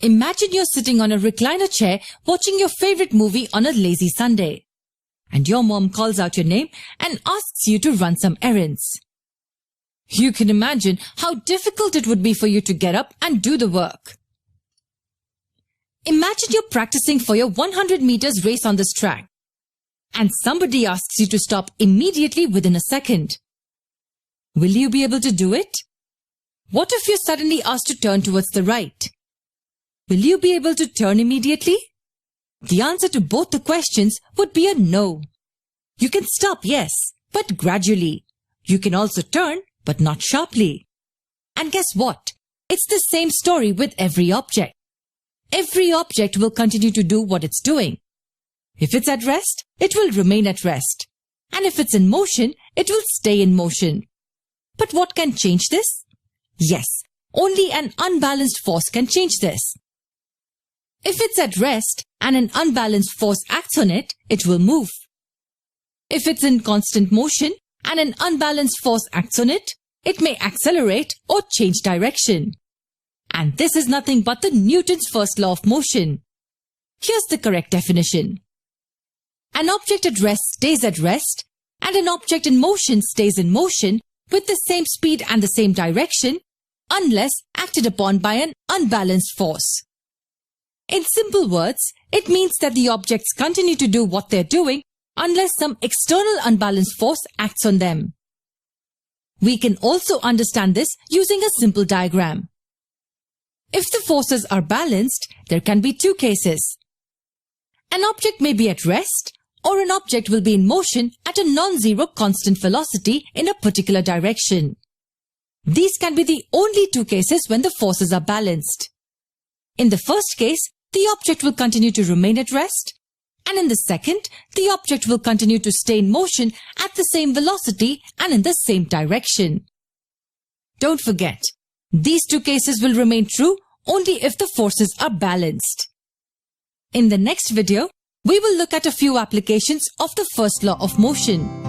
Imagine you're sitting on a recliner chair watching your favorite movie on a lazy Sunday. And your mom calls out your name and asks you to run some errands. You can imagine how difficult it would be for you to get up and do the work. Imagine you're practicing for your 100 meters race on this track, and somebody asks you to stop immediately within a second. Will you be able to do it? What if you're suddenly asked to turn towards the right? Will you be able to turn immediately? The answer to both the questions would be a no. You can stop, yes, but gradually. You can also turn, but not sharply. And guess what? It's the same story with every object. Every object will continue to do what it's doing. If it's at rest, it will remain at rest. And if it's in motion, it will stay in motion. But what can change this? Yes, only an unbalanced force can change this. If it's at rest and an unbalanced force acts on it, it will move. If it's in constant motion and an unbalanced force acts on it, it may accelerate or change direction. And this is nothing but the Newton's first law of motion. Here's the correct definition. An object at rest stays at rest, and an object in motion stays in motion with the same speed and the same direction, unless acted upon by an unbalanced force. In simple words, it means that the objects continue to do what they're doing unless some external unbalanced force acts on them. We can also understand this using a simple diagram. If the forces are balanced, there can be two cases. An object may be at rest, or an object will be in motion at a non-zero constant velocity in a particular direction. These can be the only two cases when the forces are balanced. In the first case, the object will continue to remain at rest, and in the second, the object will continue to stay in motion at the same velocity and in the same direction. Don't forget, these two cases will remain true only if the forces are balanced. In the next video, we will look at a few applications of the first law of motion.